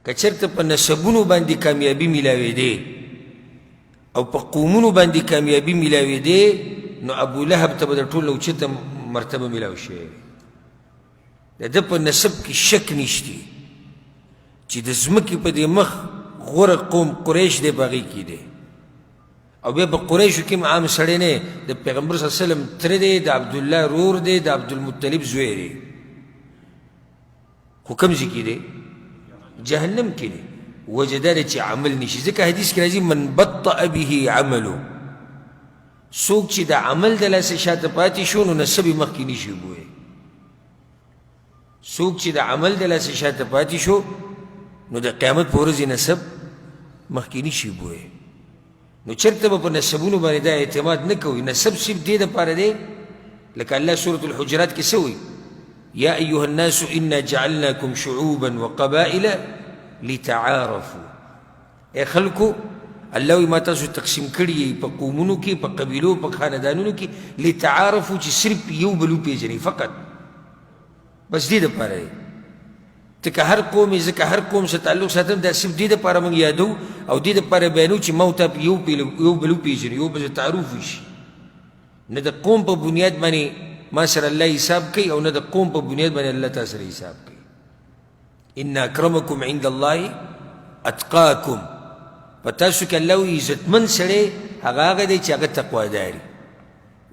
که چېرته په نسبونو باندې کامیابي میلاوېدې او په قومونو باندې کامیابي میلاوېدې نو ابولهب ته به د ټول نه اوچته مرتبه میلاو شوې د ده په نسب کې شک نشتی چې د ځمکې په دې مخ غوره قوم قریش دی په هغې کې دی او بیا په قریشو کې هم عام سړی نه د پیغمبر صلی الله علیه وسلم تره دی د عبدالله رور دی د عبدالمطلب زوی دی خو کوم ځای کې دی جهنم کې دی وجه دا دی چې عمل نشي ځکه حدیث کې راځي من بطأ به عملو څوک چې د عمل د لاسه شاته پاتې شو نو نسب یې مخکې نشي وبوی څوک چې د عمل د لاسه شاته پاتې شو نو د قیامت په ورځ نسب مخکې نشي وبوی نو چرته به په نسبونو باندې دا اعتماد نه کوي نسب صرف دې دپاره دی لکه الله سورة الحجرات کې څه وایي یا ایها الناس انا جعلناکم شعوبا وقبائل لتعارفوا ای خلکو الله وایي ما تاسو تقسیم کړي یې په قومونو کې په قبیلو په خاندانونو کې لتعارفوا چې صرف یو بل وپېژنئ فقط بس دې دپاره دی ته که هر قوم یې ځکه هر قوم سره تعلق ساتم دا صرف دې دپاره موږ یادو او دې دپاره بیانو چې ما او تا یو بل وپېژنو یو بل تعارف وشي نه د قوم په بنیاد باندې ما سره الله حساب کوي او نه د قوم په بنیاد باندې الله تا سره حساب کوي ان اکرمکم عند الله اتقاکم په تاسو کې الله وایي عزتمن سړی هغه دی چې هغه تقواداري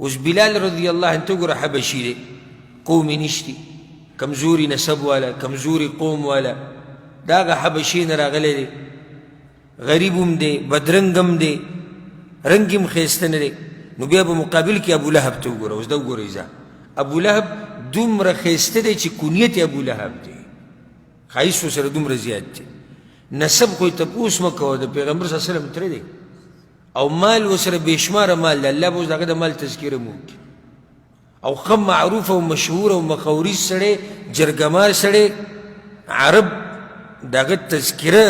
اوس بلال رضی الله عنه ته ګوره حبشي دی قوم یې نشتي کمزوري نسب والا کمزوري قوم والا دا هغه حبشي نه راغلی دی غریب هم دی بدرنګ هم دی رنګ هم ښایسته نه دی نو بیا به مقابل کې ابولهب ته وګوره اوس دا وګورئ ځه ابولهب دومره ښایسته دی چې کنیت یې ابولهب دی ښایست ورسره دومره زیات دی نسب خو یې تپوس مه کوه د پیغمبر صلی الله علیه وسلم تره دی او مال ورسره بېشماره مال دی الله به اوس د هغه د مال تذکره مو وکړي او ښه معروف او مشهور او مخوریز سړی جرګمار سړی عرب د هغه تذکره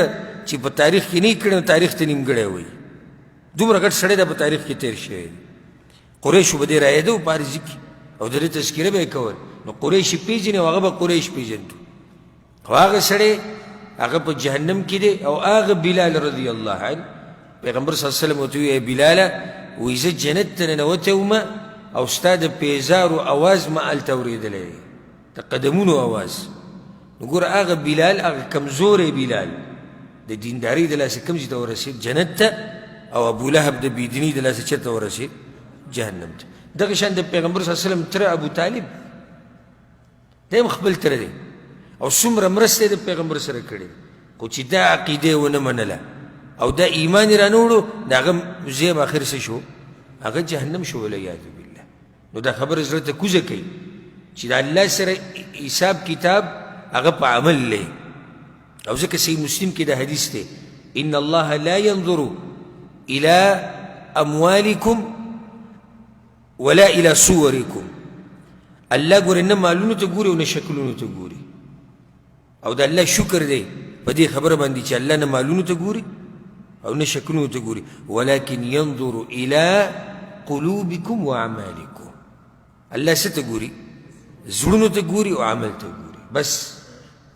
چې په تاریخ کې نه یې کړی نو تاریخ ته نیمګړی وایي دومره غټ سړی دا په تاریخ کې تېر شوی دی قریشو به دې رایېده په عرضي کې او د دې تذکره به یې کول نو قریش یې پېژني او هغه به قریش پېژنده خو هغه سړی هغه په جهنم کې دی او هغه بلال رضی الله عنه پیغمبر صلی الله علیه وسلم ورته ویې بلاله وایي زه جنت ته ننوتی ومه او ستا د پیزارو اواز ما هلته اورېدلی دی د قدمونو اواز نو ګوره هغه بلال هغه کمزوری بلال د دیندارۍ د لاسه کوم ځای ته ورسېد جنت ته او ابولهب د بېدینۍ د لاسه چېرته ورسېد جهنم ته دغه شان د پیغمبر صلی الله علیه وسلم تره ابوطالب دی هم خپل تره دی او څومره مرسته یې د پیغمبر سره کړې خو چې دا عقیده یې ونه منله او دا ایمان یې رانه وړو د هغه ځای به اخر څه شو هغه جهنم شو والعیاذ بالله نو دا خبره زړه ته کوزه کوي چې د الله سره حساب کتاب هغه په عمل دی او ځکه صحیح مسلم کې دا حدیث دی ان الله لا ينظر الى اموالکم ولا الى صورکم الله ګوري نه مالونو ته ګوري او نه شکلونو ته ګوري او د الله شکر دی په دې خبره باندې چې الله نه مالونو ته ګوري او نه شکلونو ته ګوري ولكن ينظر الى قلوبکم واعمالکم الله څه ته ګوري زړونو ته ګوري او عمل ته ګوري بس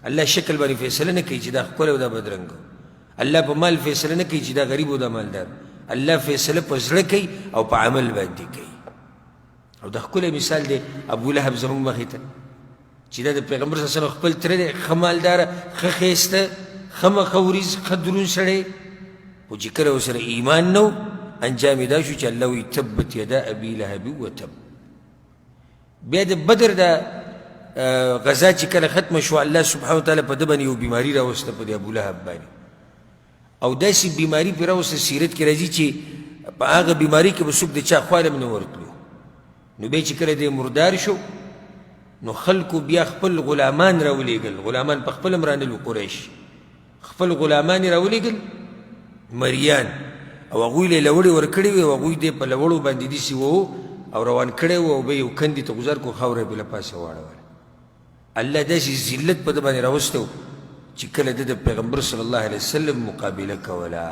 الله شکل باندې فیصله نه کوي چې دا ښکلی او دا بدرنګ الله په مال فیصله نه کوي چې دا غریب او دا مالدار الله فیصله په زړه کوي او په عمل باندې کوي او دا ښکلی مثال دی ابولهب زموږ مخې ته چې دا د پیغمبر صلی الله علیه وسلم خپل تره دی ښه مالداره ښه ښایسته ښه مخوریز ښه دروند سړی خو چې کله ورسره ایمان نه و انجام یې دا شو چې الله وایي تبت یدا ابي لهب وتب بیا د بدر دا غزا چې کله ختمه شوه الله سبحانه وتعالی په ده باندې یو بیماري راوسته په د ابولهب باندې او داسې بیماري پرې راوسته سیرت کې راځي چې په هغه بیماري کې به څوک د چا خوا هم نه ورتلو نو بیا چې کله دی مردار شو نو خلکو بیا خپل غلامان راولېږل غلامان په خپل هم رانلو قریش خپل غلامان یې راولېږل مریان او هغوی له یې لوړې ورکړې وې او هغوی دې په لوړو باندې داسې وو او روان کړی و او به یو کندې ته ګزار کړو خاوره یې بې له پاسه واړوله الله داسې ذلت په ده باندې راوستی و چې کله ده د پیغمبر صلی الله علیه وسلم مقابله کوله